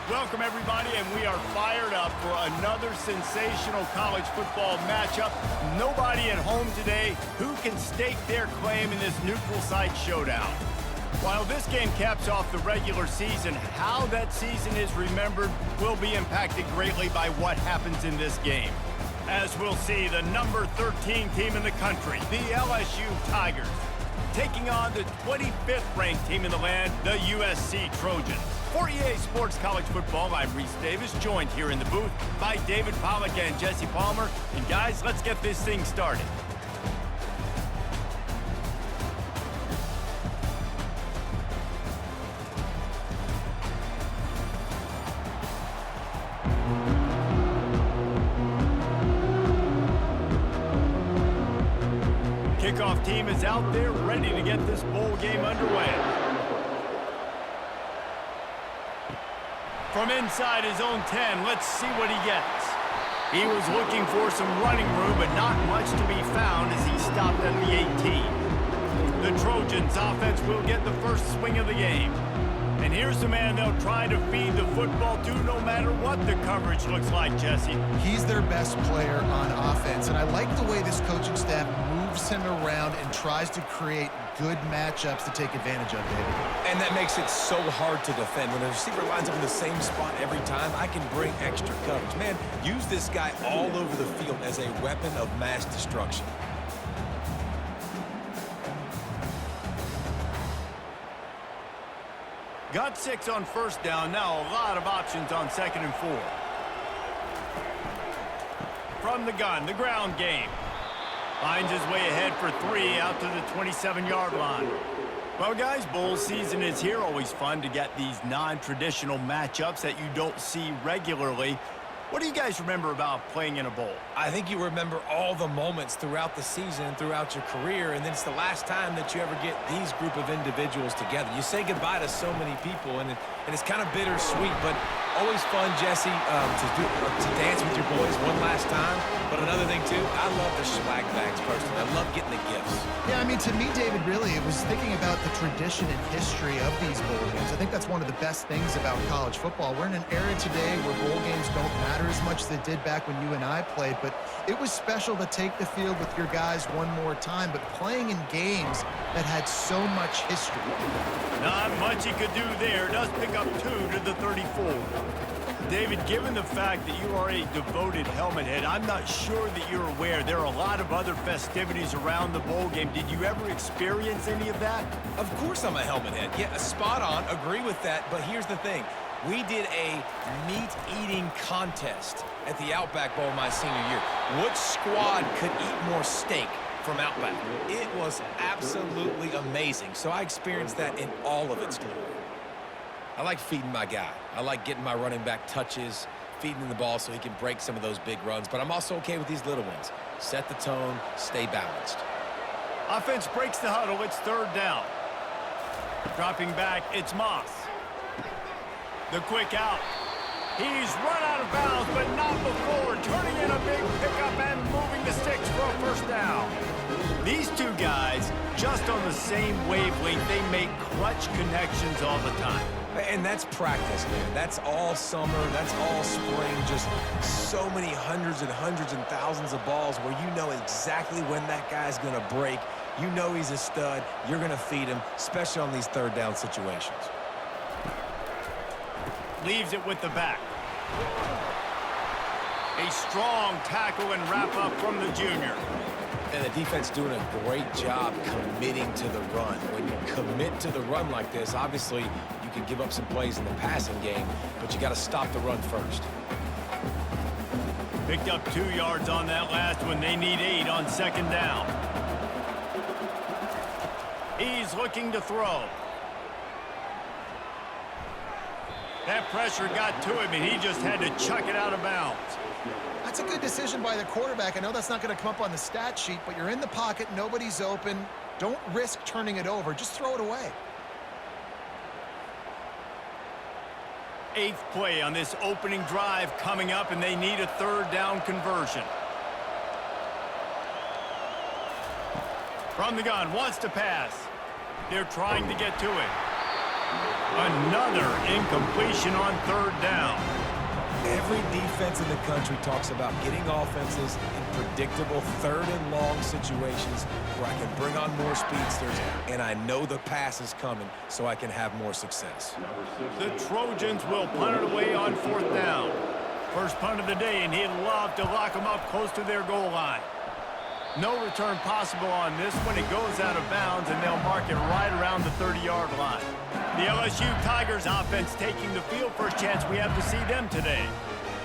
Welcome, everybody, and we are fired up for another sensational college football matchup. Nobody at home today who can stake their claim in this neutral site showdown. While this game caps off the regular season, how that season is remembered will be impacted greatly by what happens in this game. As we'll see, the number 13 team in the country, the LSU Tigers, taking on the 25th ranked team in the land, the USC Trojans. For EA Sports College Football, I'm Reese Davis, joined here in the booth by David Pollack and Jesse Palmer. And guys, let's get this thing started. Kickoff team is out there ready to get this bowl game underway. From inside his own 10, let's see what he gets. He was looking for some running room, but not much to be found as he stopped at the 18. The Trojans offense will get the first swing of the game. And here's the man they'll try to feed the football to no matter what the coverage looks like, Jesse. He's their best player on offense, and I like the way this coaching staff moves him around and tries to create good matchups to take advantage of, David. And that makes it so hard to defend. When the receiver lines up in the same spot every time, I can bring extra coverage. Man, use this guy all over the field as a weapon of mass destruction. Got 6 on first down. Now a lot of options on 2nd and 4. From the gun, the ground game. Finds his way ahead for 3 out to the 27-yard line. Well, guys, bowl season is here. Always fun to get these non-traditional matchups that you don't see regularly. What do you guys remember about playing in a bowl? I think you remember all the moments throughout the season, throughout your career, and then it's the last time that you ever get these group of individuals together. You say goodbye to so many people, and it's kind of bittersweet, but always fun, Jesse, to dance with your boys one last time. But another thing, too, I love the swag bags personally. I love getting the gifts. Yeah, I mean, to me, David, really, it was thinking about the tradition and history of these bowl games. I think that's one of the best things about college football. We're in an era today where bowl games don't matter as much as they did back when you and I played, but it was special to take the field with your guys one more time, but playing in games that had so much history. Not much he could do there. Does pick up 2 to the 34. David, given the fact that you are a devoted helmet head, I'm not sure that you're aware there are a lot of other festivities around the bowl game. Did you ever experience any of that? Of course I'm a helmet head. Yeah, spot on. Agree with that. But here's the thing. We did a meat-eating contest at the Outback Bowl my senior year. Which squad could eat more steak from Outback? It was absolutely amazing. So I experienced that in all of its glory. I like feeding my guy. I like getting my running back touches, feeding him the ball so he can break some of those big runs. But I'm also okay with these little ones. Set the tone, stay balanced. Offense breaks the huddle. It's 3rd down. Dropping back, it's Moss. The quick out. He's run out of bounds, but not before. Turning in a big pickup and moving the sticks for a first down. These two guys, just on the same wavelength, they make clutch connections all the time. And that's practice, man. That's all summer. That's all spring. Just so many hundreds and thousands of balls where you know exactly when that guy's going to break. You know he's a stud. You're going to feed him, especially on these 3rd down situations. Leaves it with the back. A strong tackle and wrap-up from the junior. And the defense doing a great job committing to the run. When you commit to the run like this, obviously you can give up some plays in the passing game, but you got to stop the run first. Picked up 2 yards on that last one. They need 8 on 2nd down. He's looking to throw. That pressure got to him, and he just had to chuck it out of bounds. That's a good decision by the quarterback. I know that's not going to come up on the stat sheet, but you're in the pocket, nobody's open. Don't risk turning it over. Just throw it away. 8th play on this opening drive coming up, and they need a 3rd down conversion. From the gun, wants to pass. They're trying to get to it. Another incompletion on third down. Every defense in the country talks about getting offenses in predictable third and long situations where I can bring on more speedsters and I know the pass is coming so I can have more success. The Trojans will punt it away on fourth down. First punt of the day, and he'd love to lock them up close to their goal line. No return possible on this one. It goes out of bounds, and they'll mark it right around the 30-yard line. The LSU Tigers offense taking the field. First chance we have to see them today.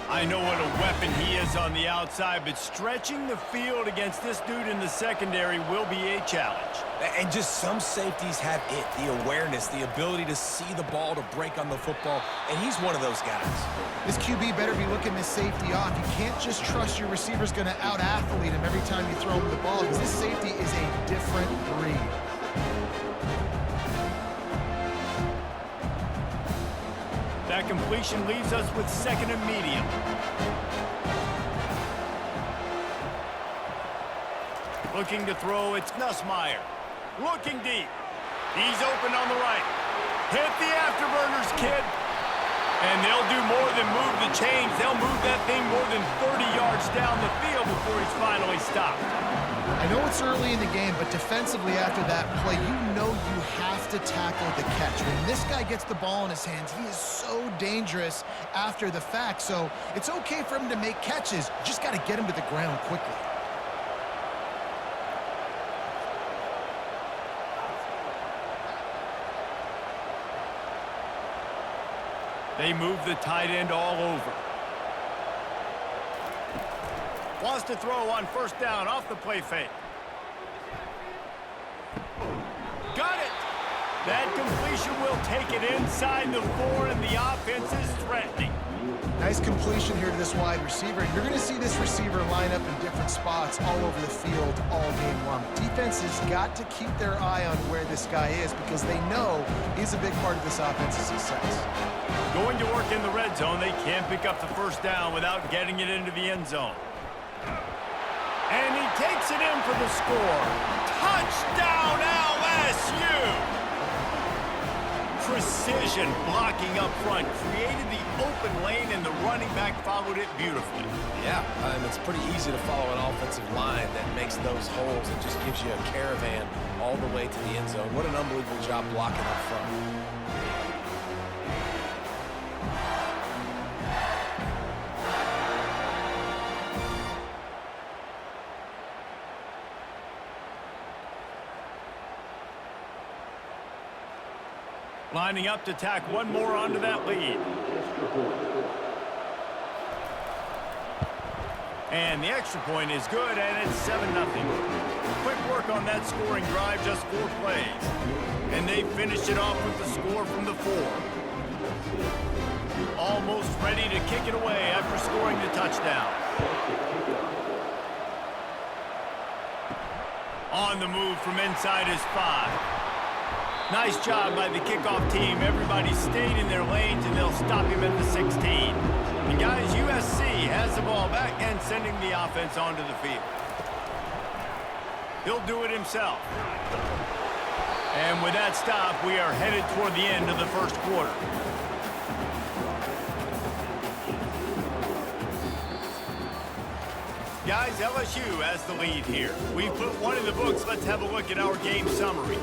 I know what a weapon he is on the outside, but stretching the field against this dude in the secondary will be a challenge. And just some safeties have it, the awareness, the ability to see the ball, to break on the football, and he's one of those guys. This QB better be looking this safety off. You can't just trust your receiver's going to out-athlete him every time you throw him the ball, because this safety is a different breed. That completion leaves us with second and medium. Looking to throw, it's Nussmeier. Looking deep. He's open on the right. Hit the afterburners, kid. And they'll do more than move the chains. They'll move that thing more than 30 yards down the field before he's finally stopped. I know it's early in the game, but defensively after that play, you know you have to tackle the catch. When this guy gets the ball in his hands, he is so dangerous after the fact. So it's okay for him to make catches. You just got to get him to the ground quickly. They move the tight end all over. Wants to throw on first down off the play fake. Got it! That completion will take it inside the 4, and the offense is threatening. Nice completion here to this wide receiver. You're going to see this receiver line up in different spots all over the field all game long. Defense has got to keep their eye on where this guy is because they know he's a big part of this offense's success. Going to work in the red zone. They can't pick up the first down without getting it into the end zone. And he takes it in for the score. Touchdown, LSU! Precision blocking up front created the open lane, and the running back followed it beautifully. Yeah, it's pretty easy to follow an offensive line that makes those holes and just gives you a caravan all the way to the end zone. What an unbelievable job blocking up front. Lining up to tack one more onto that lead. And the extra point is good, and it's 7-0. Quick work on that scoring drive, just 4 plays. And they finished it off with the score from the 4. Almost ready to kick it away after scoring the touchdown. On the move from inside his 5. Nice job by the kickoff team. Everybody stayed in their lanes, and they'll stop him at the 16. And guys, USC has the ball back and sending the offense onto the field. He'll do it himself. And with that stop, we are headed toward the end of the first quarter. Guys, LSU has the lead here. We put one in the books. Let's have a look at our game summary.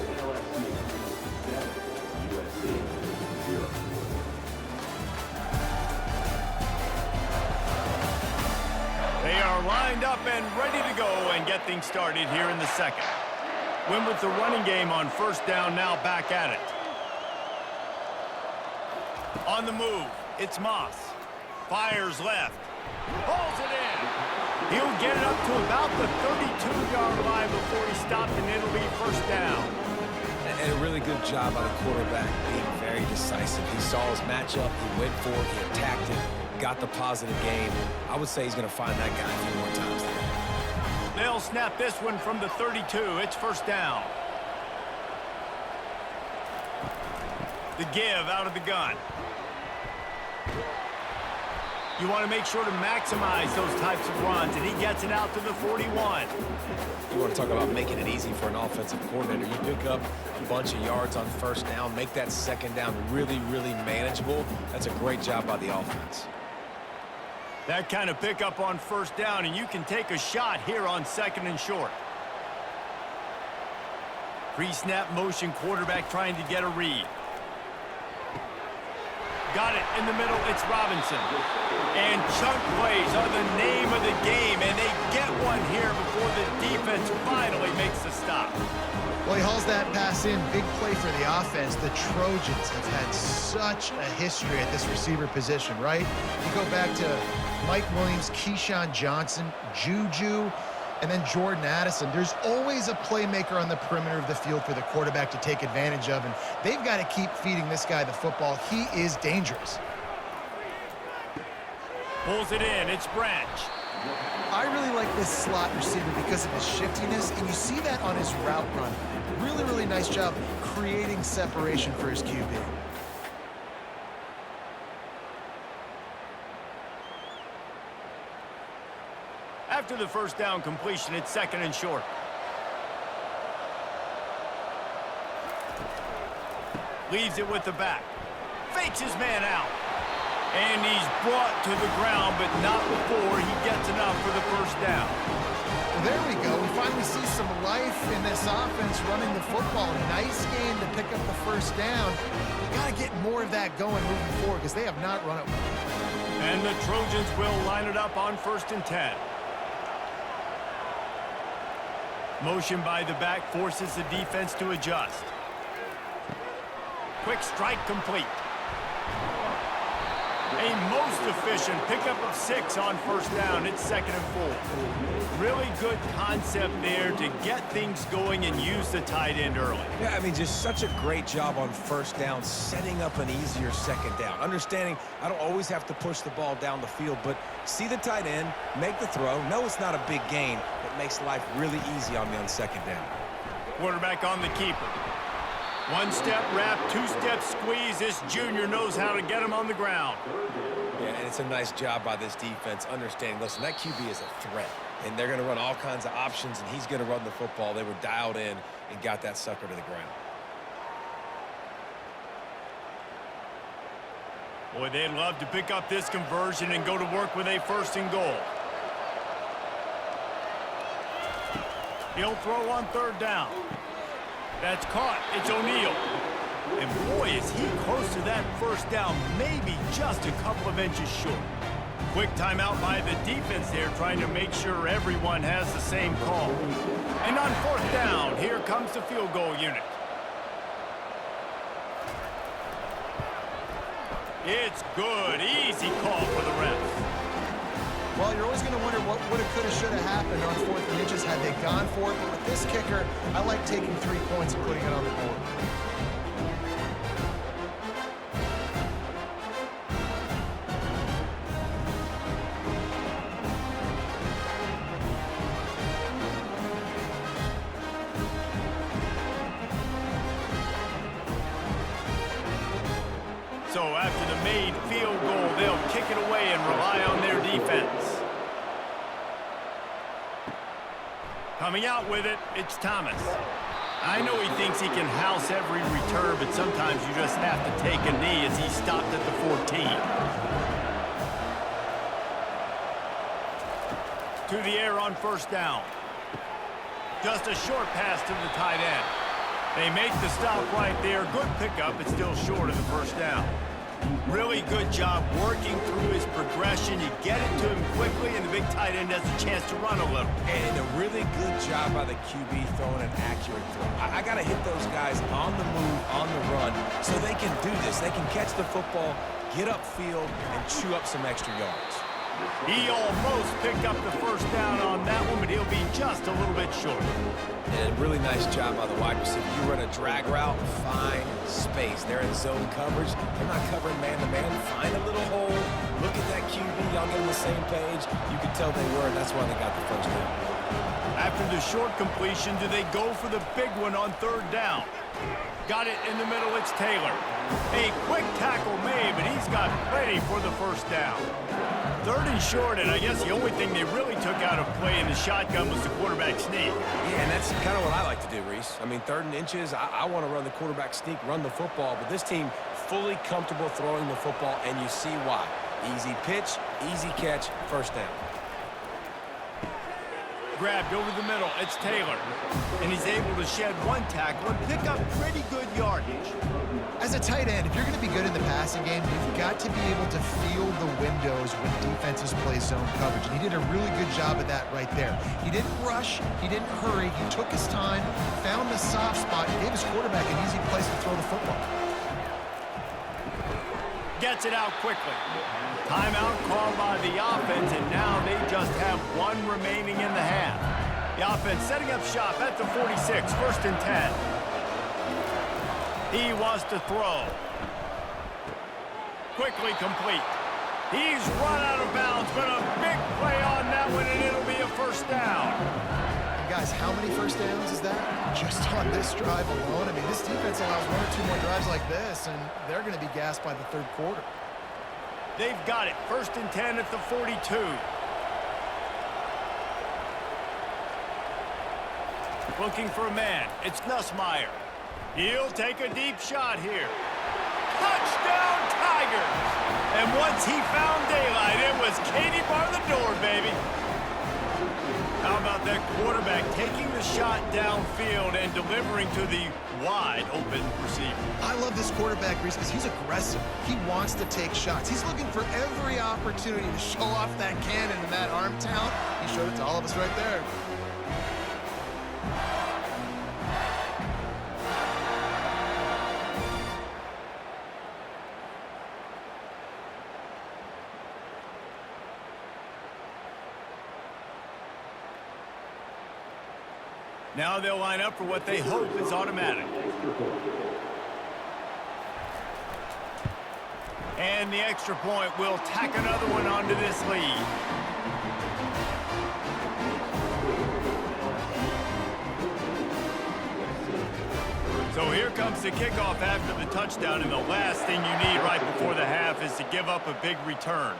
They are lined up and ready to go and get things started here in the second. Win with the running game on first down, now back at it. On the move, it's Moss. Fires left. Pulls it in. He'll get it up to about the 32-yard line before he stopped, and it'll be first down. And a really good job by the quarterback being very decisive. He saw his matchup, he went for it, he attacked it, got the positive game. I would say he's going to find that guy a few more times today. They'll snap this one from the 32. It's first down. The give out of the gun. You want to make sure to maximize those types of runs, and he gets it out to the 41. You want to talk about making it easy for an offensive coordinator. You pick up a bunch of yards on first down, make that second down really, really manageable. That's a great job by the offense. That kind of pickup on first down, and you can take a shot here on 2nd and short. Pre-snap motion, quarterback trying to get a read. Got it in the middle, it's Robinson. And chunk plays are the name of the game, and they get one here before the defense finally makes the stop. Well, he hauls that pass in. Big play for the offense. The Trojans have had such a history at this receiver position, right? You go back to Mike Williams, Keyshawn Johnson, Juju, and then Jordan Addison. There's always a playmaker on the perimeter of the field for the quarterback to take advantage of, and they've got to keep feeding this guy the football. He is dangerous. Pulls it in, it's Branch. I really like this slot receiver because of his shiftiness, and you see that on his route run. Really, really nice job creating separation for his QB. After the first down completion, it's 2nd and short. Leaves it with the back. Fakes his man out. And he's brought to the ground, but not before he gets enough for the first down. Well, there we go. We finally see some life in this offense running the football. Nice game to pick up the first down. Got to get more of that going moving forward because they have not run it well. And the Trojans will line it up on 1st and 10. Motion by the back forces the defense to adjust. Quick strike complete. A most efficient pickup of 6 on first down. It's 2nd and 4. Really good concept there to get things going and use the tight end early. Yeah, I mean, just such a great job on first down, setting up an easier second down. Understanding I don't always have to push the ball down the field, but see the tight end, make the throw. No, it's not a big gain. It makes life really easy on me on second down. Quarterback on the keeper. One-step wrap, two-step squeeze. This junior knows how to get him on the ground. Yeah, and it's a nice job by this defense understanding, listen, that QB is a threat, and they're going to run all kinds of options, and he's going to run the football. They were dialed in and got that sucker to the ground. Boy, they'd love to pick up this conversion and go to work with a 1st and goal. He'll throw on 3rd down. That's caught. It's O'Neal. And boy, is he close to that first down, maybe just a couple of inches short. Quick timeout by the defense there, trying to make sure everyone has the same call. And on 4th down, here comes the field goal unit. It's good. Easy call for the refs. Well, you're always going to wonder what woulda, coulda, shoulda happened on 4th and inches had they gone for it. But with this kicker, I like taking 3 points and putting it on the board. So after the made field goal, they'll kick it away and rely on their defense. Coming out with it, it's Thomas. I know he thinks he can house every return, but sometimes you just have to take a knee as he stopped at the 14. To the air on first down. Just a short pass to the tight end. They make the stop right there. Good pickup, but still short of the first down. Really good job working through his progression. You get it to him quickly, and the big tight end has a chance to run a little. And a really good job by the QB throwing an accurate throw. I got to hit those guys on the move, on the run, so they can do this. They can catch the football, get upfield, and chew up some extra yards. He almost picked up the first down on that one, but he'll be just a little bit short. And a really nice job by the wide receiver. You run a drag route, find space. They're in zone coverage. They're not covering man-to-man. Find a little hole. Look at that QB. Y'all get on the same page. You can tell they were, and that's why they got the first down. After the short completion, do they go for the big one on 3rd down? Got it in the middle, it's Taylor. A quick tackle made, but he's got plenty for the first down. 3rd and short, and I guess the only thing they really took out of play in the shotgun was the quarterback sneak. Yeah, and that's kind of what I like to do, Reese. I mean, 3rd and inches, I want to run the quarterback sneak, run the football, but this team fully comfortable throwing the football, and you see why. Easy pitch, easy catch, first down. Grabbed over the middle, it's Taylor. And he's able to shed 1 tackle and pick up pretty good yardage. As a tight end, if you're going to be good in the passing game, you've got to be able to feel the windows when defenses play zone coverage. And he did a really good job of that right there. He didn't rush, he didn't hurry, he took his time, found the soft spot, and gave his quarterback an easy place to throw the football. Gets it out quickly. Timeout called by the offense, and now they just have 1 remaining in the half. The offense setting up shop at the 46, 1st and 10. He wants to throw. Quickly complete. He's run out of bounds, but a big play on that one, and it'll be a first down. And guys, how many first downs is that? Just on this drive alone? I mean, this defense allows 1 or 2 more drives like this, and they're going to be gassed by the 3rd quarter. They've got it. 1st and 10 at the 42. Looking for a man. It's Nussmeier. He'll take a deep shot here. Touchdown, Tigers! And once he found daylight, it was Katie bar the door, baby. How about that quarterback taking the shot downfield and delivering to the wide-open receiver? I love this quarterback, Reese, because he's aggressive. He wants to take shots. He's looking for every opportunity to show off that cannon and that arm talent. He showed it to all of us right there. Now they'll line up for what they hope is automatic. And the extra point will tack another one onto this lead. So here comes the kickoff after the touchdown, and the last thing you need right before the half is to give up a big return.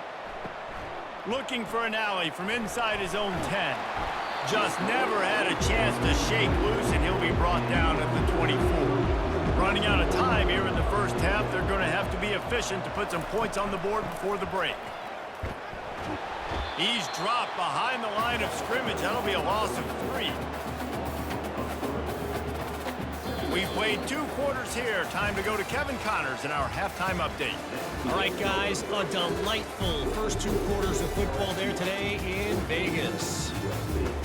Looking for an alley from inside his own 10. Just never had a chance to shake loose, and he'll be brought down at the 24. Running out of time here in the first half, they're going to have to be efficient to put some points on the board before the break. He's dropped behind the line of scrimmage. That'll be a loss of 3. We've played 2 quarters here. Time to go to Kevin Connors in our halftime update. All right, guys, a delightful first 2 quarters of football there today in Vegas.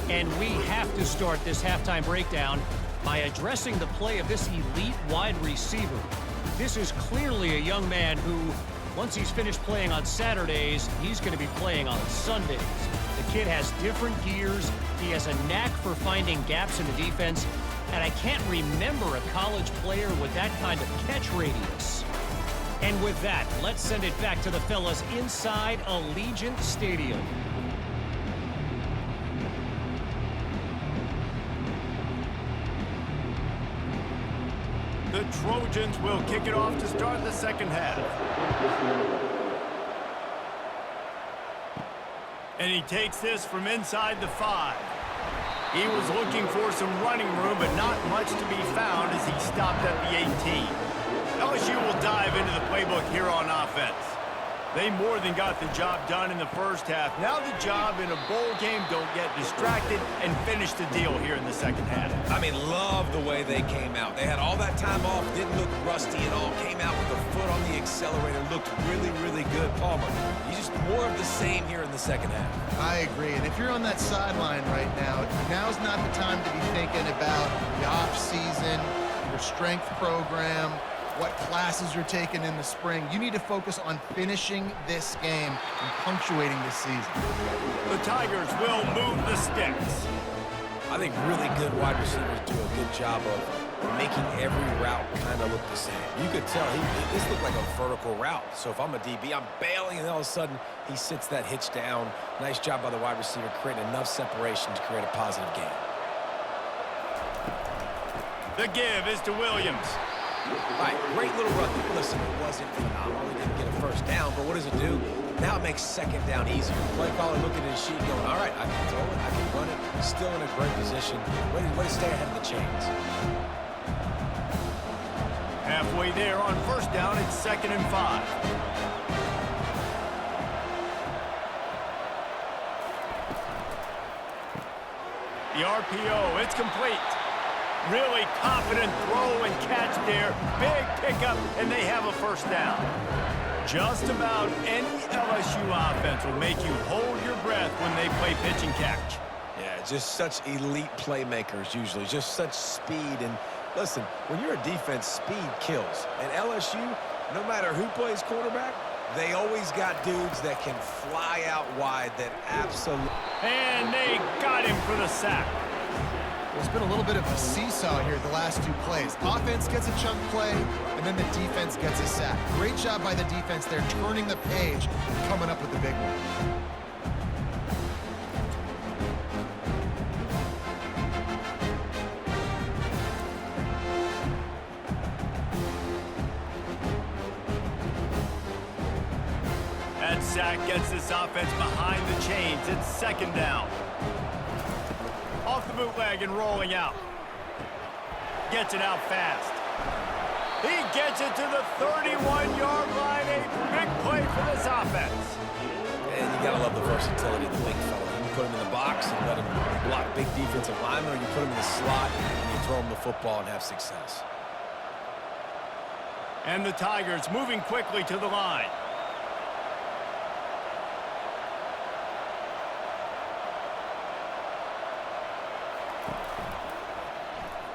And we have to start this halftime breakdown by addressing the play of this elite wide receiver. This is clearly a young man who, once he's finished playing on Saturdays, he's going to be playing on Sundays. The kid has different gears. He has a knack for finding gaps in the defense. And I can't remember a college player with that kind of catch radius. And with that, let's send it back to the fellas inside Allegiant Stadium. The Trojans will kick it off to start the second half. And he takes this from inside the 5. He was looking for some running room, but not much to be found as he stopped at the 18. LSU will dive into the playbook here on offense. They more than got the job done in the first half. Now the job in a bowl game, don't get distracted and finish the deal here in the second half. I mean, love the way they came out. They had all that time off, didn't look rusty at all, came out with the foot on the accelerator, looked really, really good. Palmer, you just more of the same here in the second half. I agree, and if you're on that sideline right now, now's not the time to be thinking about the off-season, your strength program, what classes you're taking in the spring. You need to focus on finishing this game and punctuating this season. The Tigers will move the sticks. I think really good wide receivers do a good job of making every route kind of look the same. You could tell this looked like a vertical route. So if I'm a DB, I'm bailing, and all of a sudden he sits that hitch down. Nice job by the wide receiver creating enough separation to create a positive gain. The give is to Williams. All right, great little run. Listen, it wasn't phenomenal. He didn't get a first down, but what does it do? Now it makes second down easier. Play caller looking at his sheet going, all right, I can throw it, I can run it. Still in a great position. Way to stay ahead of the chains. Halfway there on first down, it's 2nd and 5. The RPO, it's complete. Really confident throw and catch there. Big pickup, and they have a first down. Just about any LSU offense will make you hold your breath when they play pitch and catch. Yeah, just such elite playmakers usually. Just such speed. And listen, when you're a defense, speed kills. And LSU, no matter who plays quarterback, they always got dudes that can fly out wide that absolutely... And they got him for the sack. Well, it's been a little bit of a seesaw here the last 2 plays. Offense gets a chunk play, and then the defense gets a sack. Great job by the defense there, turning the page and coming up with the big one. That sack gets this offense behind the chains. It's 2nd down. Off the bootleg and rolling out. Gets it out fast. He gets it to the 31-yard line. A big play for this offense. And you got to love the versatility of the big fella. You can put him in the box and let him block big defensive linemen, or you put him in the slot and you throw him the football and have success. And the Tigers moving quickly to the line.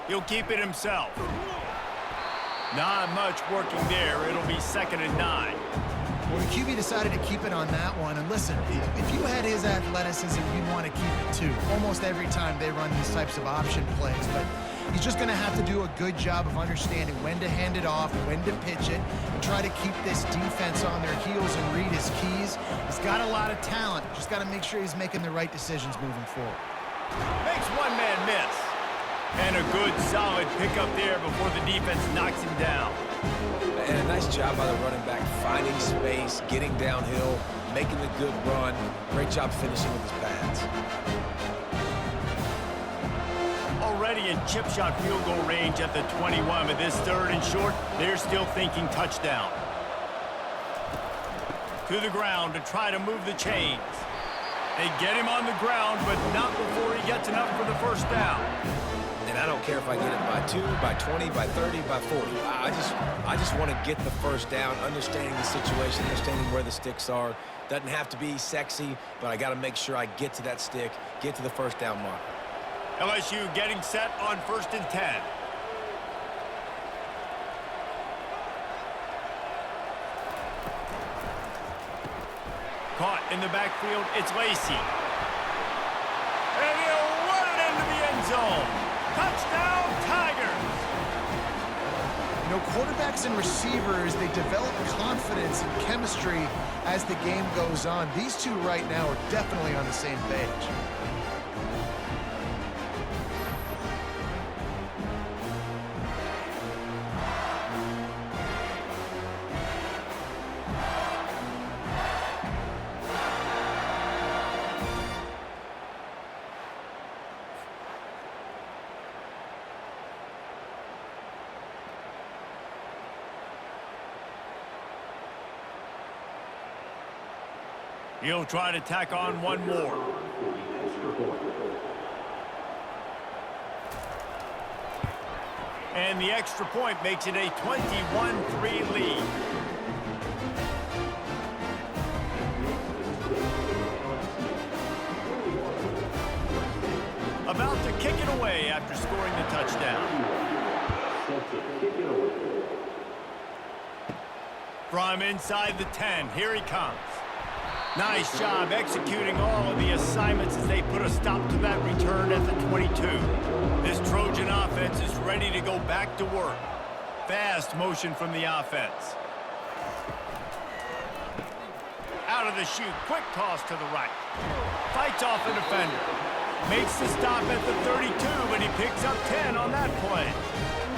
He'll keep it himself. Not much working there. It'll be 2nd and 9. Well, the QB decided to keep it on that one. And listen, if you had his athleticism, you'd want to keep it too. Almost every time they run these types of option plays. But he's just going to have to do a good job of understanding when to hand it off, when to pitch it, and try to keep this defense on their heels and read his keys. He's got a lot of talent. Just got to make sure he's making the right decisions moving forward. Makes one man miss. And a good, solid pickup there before the defense knocks him down. And a nice job by the running back, finding space, getting downhill, making the good run. Great job finishing with his pads. Already in chip shot field goal range at the 21, but this 3rd and short, they're still thinking touchdown. To the ground to try to move the chains. They get him on the ground, but not before he gets enough for the first down. And I don't care if I get it by 2, by 20, by 30, by 40. I just want to get the first down, understanding the situation, understanding where the sticks are. Doesn't have to be sexy, but I got to make sure I get to that stick, get to the first down mark. LSU getting set on 1st and 10. Caught in the backfield, it's Lacey. And he'll run it into the end zone. Touchdown, Tigers! You know, quarterbacks and receivers, they develop confidence and chemistry as the game goes on. These two right now are definitely on the same page. He'll try to tack on one more. And the extra point makes it a 21-3 lead. About to kick it away after scoring the touchdown. From inside the 10, here he comes. Nice job executing all of the assignments as they put a stop to that return at the 22. This Trojan offense is ready to go back to work. Fast motion from the offense. Out of the chute, quick toss to the right. Fights off the defender. Makes the stop at the 32, but he picks up 10 on that play.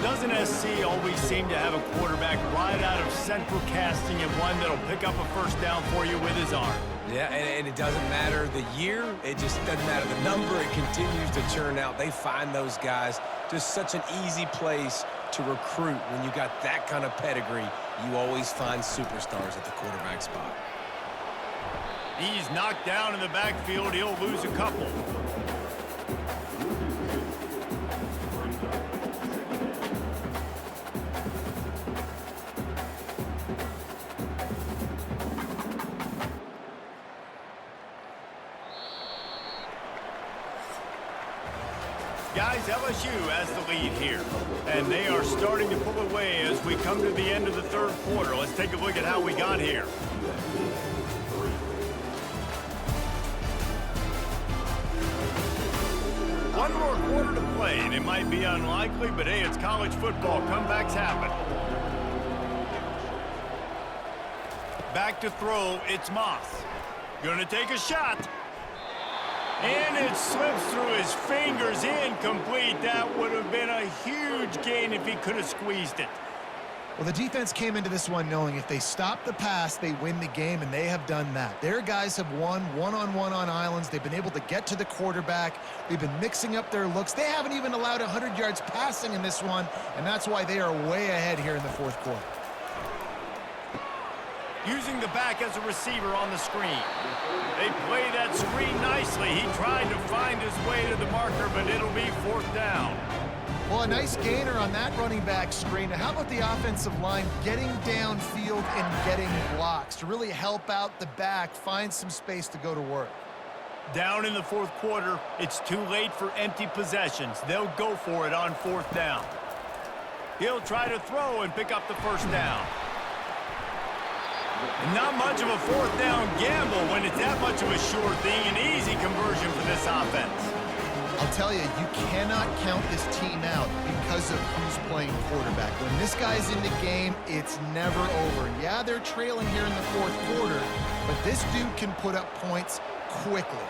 Doesn't SC always seem to have a quarterback right out of central casting and one that'll pick up a first down for you with his arm? Yeah, and it doesn't matter the year. It just doesn't matter the number. It continues to churn out. They find those guys. Just such an easy place to recruit. When you got that kind of pedigree, you always find superstars at the quarterback spot. He's knocked down in the backfield. He'll lose a couple. Guys, LSU has the lead here, and they are starting to pull away as we come to the end of the third quarter. Let's take a look at how we got here. One more quarter to play, and it might be unlikely, but hey, it's college football. Comebacks happen. Back to throw, it's Moss. Gonna take a shot. And it slips through his fingers, incomplete. That would have been a huge gain if he could have squeezed it. Well, the defense came into this one knowing if they stop the pass, they win the game, and they have done that. Their guys have won one-on-one on islands. They've been able to get to the quarterback. They've been mixing up their looks. They haven't even allowed 100 yards passing in this one, and that's why they are way ahead here in the fourth quarter. Using the back as a receiver on the screen. They play that screen nicely. He tried to find his way to the marker, but it'll be fourth down. Well, a nice gainer on that running back screen. Now, how about the offensive line getting downfield and getting blocks to really help out the back, find some space to go to work? Down in the fourth quarter, it's too late for empty possessions. They'll go for it on fourth down. He'll try to throw and pick up the first down. Not much of a fourth down gamble when it's that much of a sure thing, an easy conversion for this offense. I'll tell you, you cannot count this team out because of who's playing quarterback. When this guy's in the game, it's never over. Yeah, they're trailing here in the fourth quarter, but this dude can put up points quickly.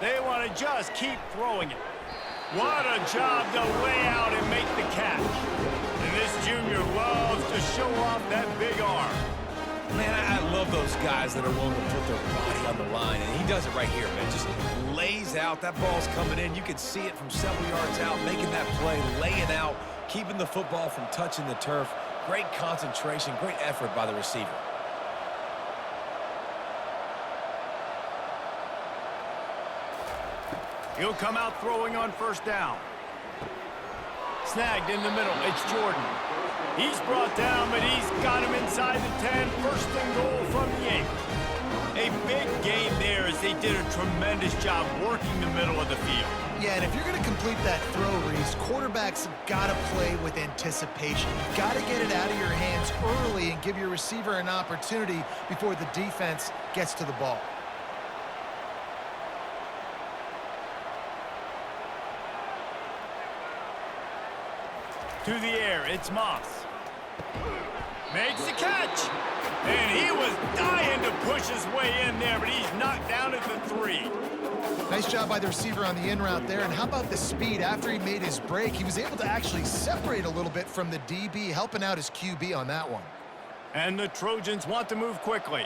They want to just keep throwing it. What a job to lay out and make the catch. And this junior loves to show off that big arm. Man, I love those guys that are willing to put their body on the line, and he does it right here, man. Just lays out. That ball's coming in. You can see it from several yards out, making that play, laying out, keeping the football from touching the turf. Great concentration, great effort by the receiver. He'll come out throwing on first down. Snagged in the middle. It's Jordan. He's brought down, but he's got him inside the 10. First and goal from the 8. A big gain there as they did a tremendous job working the middle of the field. Yeah, and if you're going to complete that throw, Reese, quarterbacks have got to play with anticipation. You've got to get it out of your hands early and give your receiver an opportunity before the defense gets to the ball. To the air, it's Moss. Makes the catch. And he was dying to push his way in there, but he's knocked down at the 3. Nice job by the receiver on the in route there. And how about the speed? After he made his break, he was able to actually separate a little bit from the DB, helping out his QB on that one. And the Trojans want to move quickly.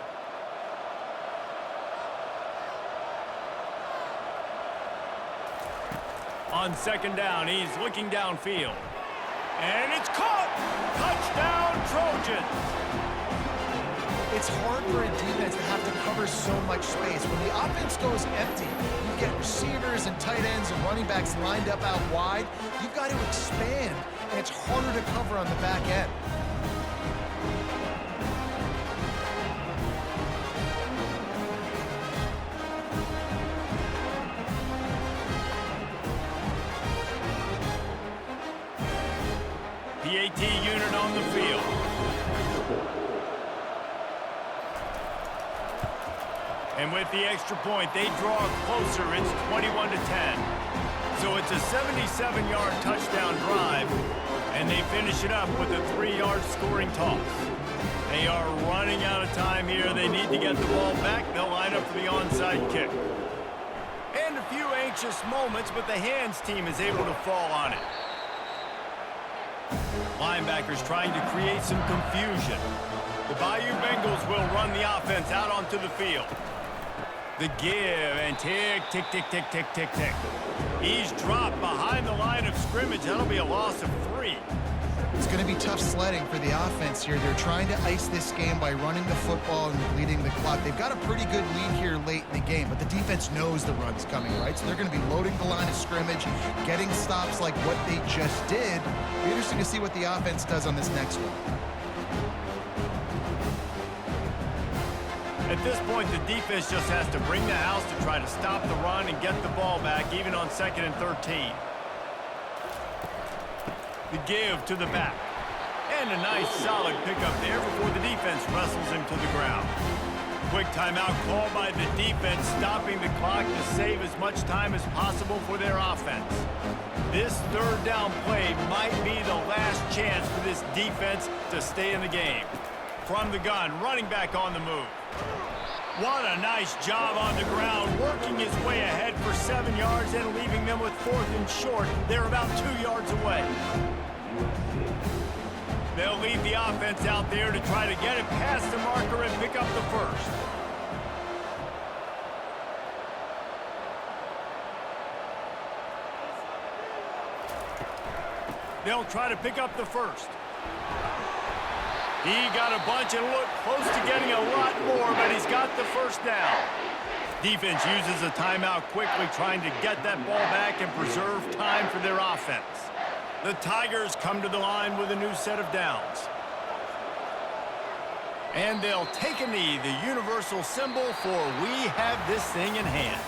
On second down, he's looking downfield. And it's caught! Touchdown, Trojans! It's hard for a defense to have to cover so much space. When the offense goes empty, you get receivers and tight ends and running backs lined up out wide. You've got to expand, and it's harder to cover on the back end. The AT unit on the field. And with the extra point, they draw closer. It's 21-10. So it's a 77-yard touchdown drive, and they finish it up with a 3-yard scoring toss. They are running out of time here. They need to get the ball back. They'll line up for the onside kick. And a few anxious moments, but the hands team is able to fall on it. Linebackers trying to create some confusion. The Bayou Bengals will run the offense out onto the field. The give, and tick, tick, tick, tick, tick, tick, tick. He's dropped behind the line of scrimmage. That'll be a loss of 3. It's going to be tough sledding for the offense here. They're trying to ice this game by running the football and bleeding the clock. They've got a pretty good lead here late in the game, but the defense knows the run's coming, right? So they're going to be loading the line of scrimmage, getting stops like what they just did. It'll be interesting to see what the offense does on this next one. At this point, the defense just has to bring the house to try to stop the run and get the ball back, even on 2nd and 13. The give to the back. And a nice solid pickup there before the defense wrestles him to the ground. Quick timeout called by the defense, stopping the clock to save as much time as possible for their offense. This 3rd down play might be the last chance for this defense to stay in the game. From the gun, running back on the move. What a nice job on the ground, working his way ahead for 7 yards and leaving them with 4th and short. They're about 2 yards away. They'll leave the offense out there to try to get it past the marker and pick up the first. They'll try to pick up the first. He got a bunch and looked close to getting a lot more, but he's got the first down. Defense uses a timeout quickly, trying to get that ball back and preserve time for their offense. The Tigers come to the line with a new set of downs. And they'll take a knee, the universal symbol for we have this thing in hand.